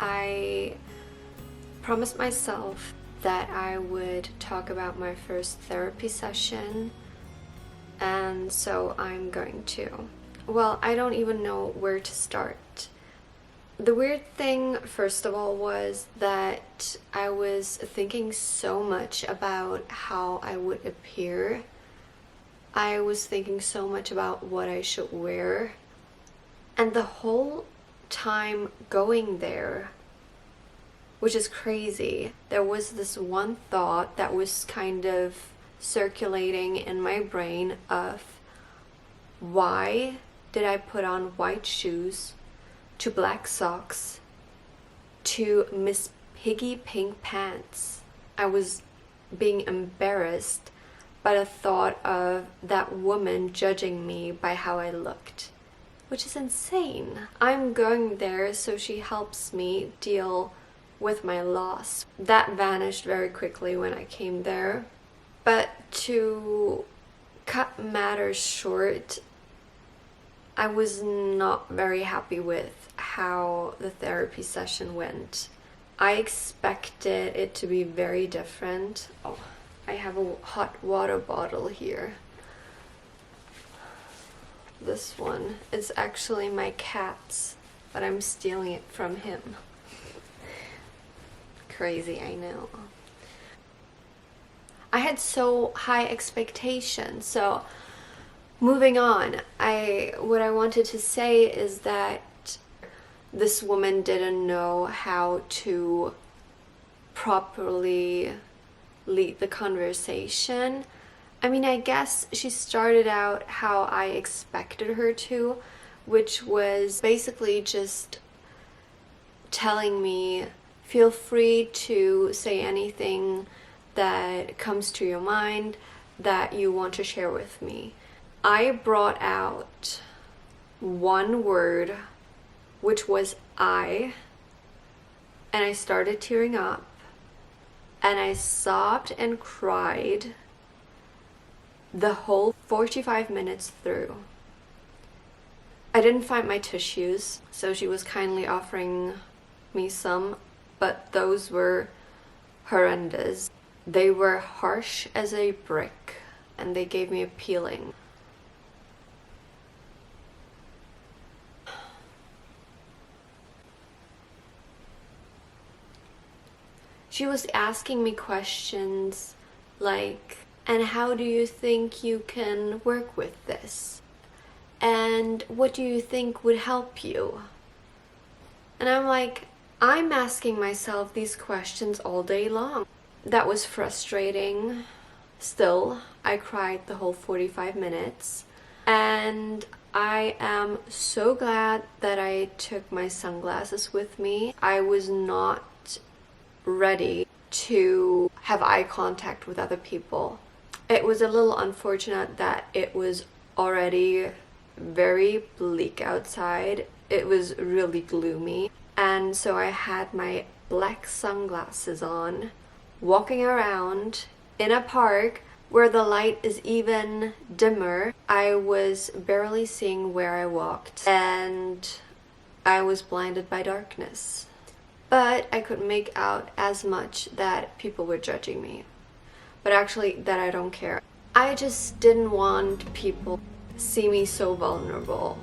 I promised myself that I would talk about my first therapy session, and so I'm going to. Well, I don't even know where to start. The weird thing, first of all, was that I was thinking so much about how I would appear. I was thinking so much about what I should wear. And the whole time going there, which is crazy, there was this one thought that was kind of circulating in my brain of, why did I put on white shoes to black socks to Miss Piggy pink pants? I was being embarrassed by the thought of that woman judging me by how I looked, which is insane. I'm going there so she helps me deal with my loss. That vanished very quickly when I came there. But to cut matters short, I was not very happy with how the therapy session went. I expected it to be very different. Oh, I have a hot water bottle here. This one is actually my cat's, but I'm stealing it from him. Crazy, I know. I had so high expectations, so moving on, what I wanted to say is that this woman didn't know how to properly lead the conversation. I mean, I guess she started out how I expected her to, which was basically just telling me, feel free to say anything that comes to your mind that you want to share with me. I brought out one word, which was I, and I started tearing up, and I sobbed and cried the whole 45 minutes through. I didn't find my tissues, so she was kindly offering me some, but those were horrendous. They were harsh as a brick, and they gave me a peeling. She was asking me questions like, and how do you think you can work with this? And what do you think would help you? And I'm like, I'm asking myself these questions all day long. That was frustrating. Still, I cried the whole 45 minutes. And I am so glad that I took my sunglasses with me. I was not ready to have eye contact with other people. It was a little unfortunate that it was already very bleak outside. It was really gloomy. And so I had my black sunglasses on, walking around in a park where the light is even dimmer. I was barely seeing where I walked, and I was blinded by darkness. But I could make out as much that people were judging me. But actually, that I don't care. I just didn't want people to see me so vulnerable.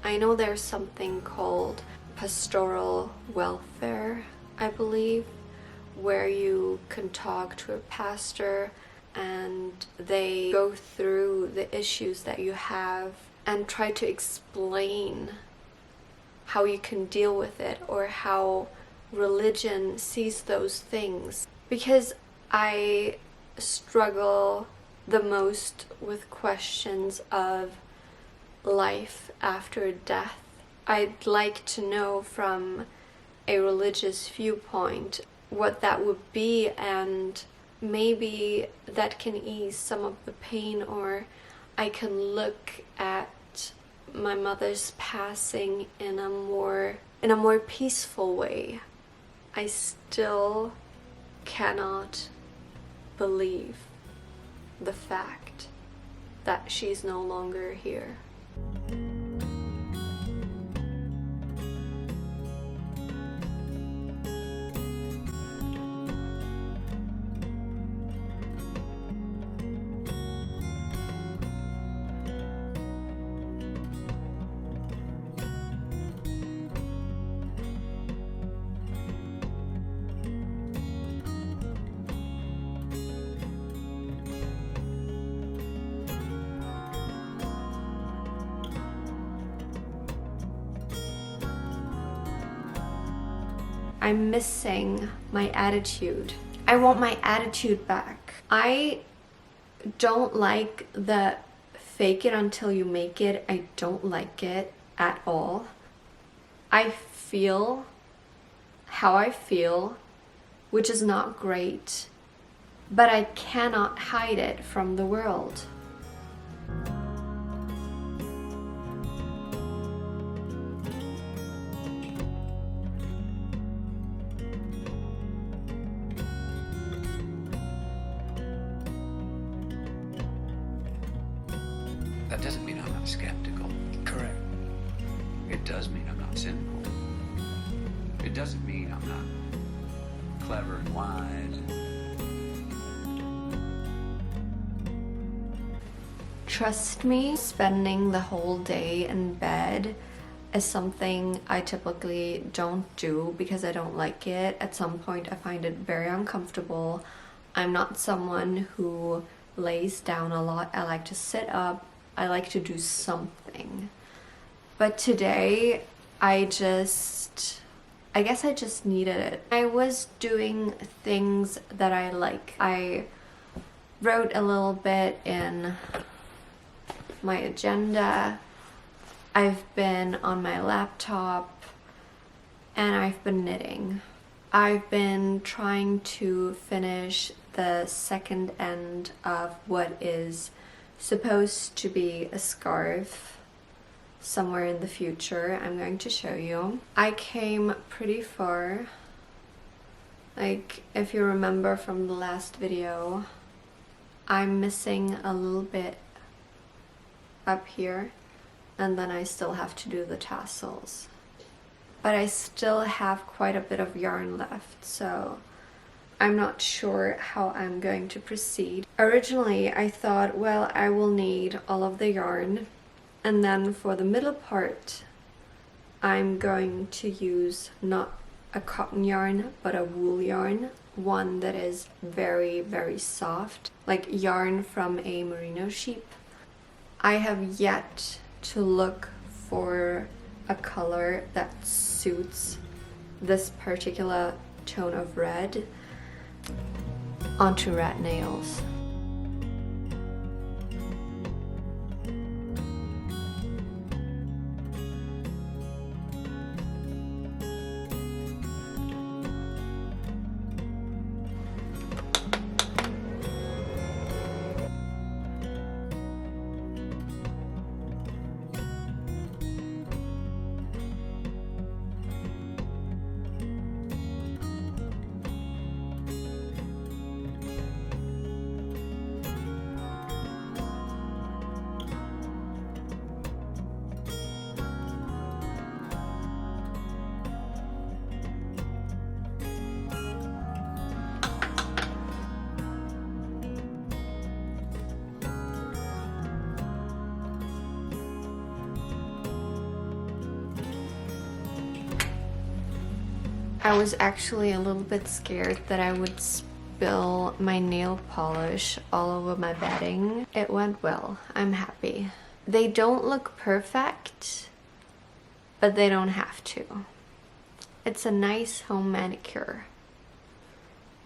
I know there's something called pastoral welfare, I believe, where you can talk to a pastor and they go through the issues that you have and try to explain how you can deal with it or how religion sees those things. Because I struggle the most with questions of life after death. I'd like to know from a religious viewpoint, what that would be, and maybe that can ease some of the pain, or I can look at my mother's passing in a more peaceful way. I still cannot believe the fact that she's no longer here. I'm missing my attitude. I want my attitude back. I don't like the fake it until you make it. I don't like it at all. I feel how I feel, which is not great, but I cannot hide it from the world. That doesn't mean I'm not skeptical. Correct. It does mean I'm not cynical. It doesn't mean I'm not clever and wise. Trust me, spending the whole day in bed is something I typically don't do because I don't like it. At some point I find it very uncomfortable. I'm not someone who lays down a lot. I like to sit up. I like to do something. But today I guess I just needed it. I was doing things that I like. I wrote a little bit in my agenda. I've been on my laptop and I've been knitting. I've been trying to finish the second end of what is supposed to be a scarf somewhere in the future. I'm going to show you. I came pretty far. Like, if you remember from the last video, I'm missing a little bit up here, and then I still have to do the tassels. But I still have quite a bit of yarn left, so I'm not sure how I'm going to proceed. Originally, I thought, well, I will need all of the yarn, and then for the middle part, I'm going to use not a cotton yarn, but a wool yarn, one that is very, very soft, like yarn from a merino sheep. I have yet to look for a color that suits this particular tone of red onto rat nails. I was actually a little bit scared that I would spill my nail polish all over my bedding. It went well. I'm happy. They don't look perfect, but they don't have to. It's a nice home manicure.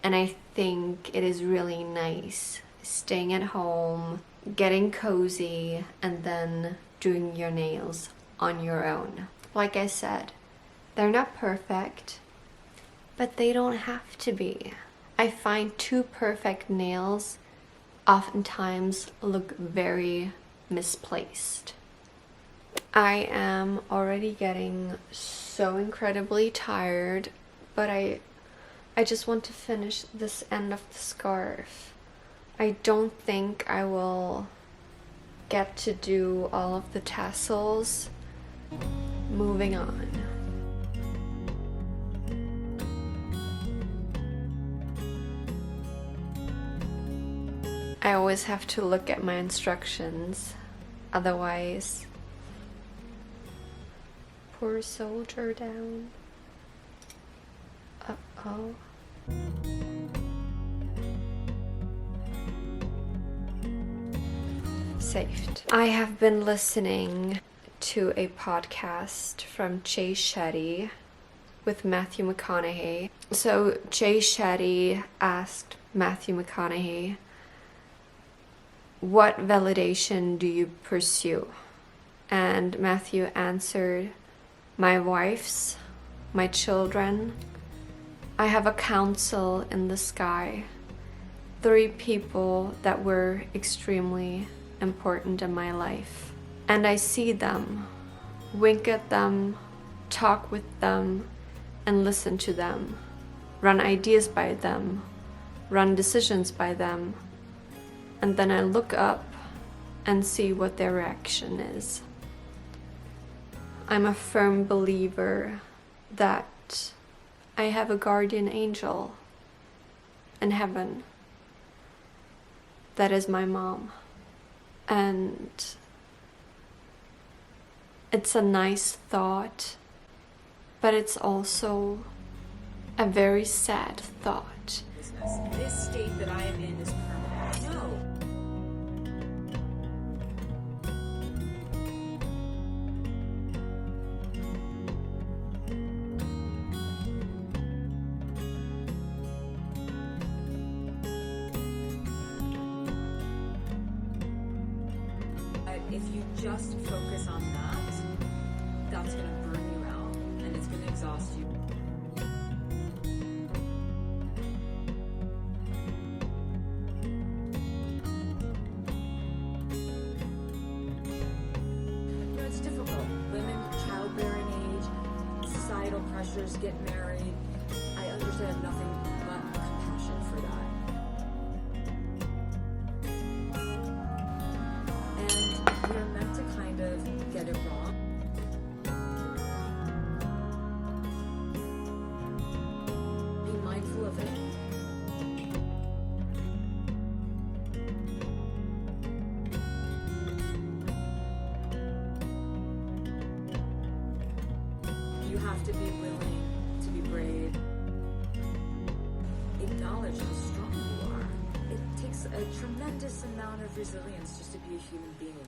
And I think it is really nice staying at home, getting cozy, and then doing your nails on your own. Like I said, they're not perfect, but they don't have to be. I find too perfect nails oftentimes look very misplaced. I am already getting so incredibly tired, but I just want to finish this end of the scarf. I don't think I will get to do all of the tassels. Moving on. I always have to look at my instructions, otherwise, poor soldier down. Uh-oh. Saved. I have been listening to a podcast from Jay Shetty with Matthew McConaughey. So Jay Shetty asked Matthew McConaughey, "What validation do you pursue?" And Matthew answered, "My wife's, my children. I have a council in the sky. 3 people that were extremely important in my life. And I see them, wink at them, talk with them, and listen to them, run ideas by them, run decisions by them. And then I look up and see what their reaction is. I'm a firm believer that I have a guardian angel in heaven. That is my mom. And it's a nice thought, but it's also a very sad thought." This state that I am in is permanent. No. If you just focus on that, that's going to burn you out and it's going to exhaust you. You know, it's difficult. Women, childbearing age, societal pressures, get married. I understand nothing but compassion for that. We're meant to kind of get it wrong. Be mindful of it. You have to be willing to be brave. Acknowledge how strong you are. It takes a tremendous amount of resilience just to be a human being.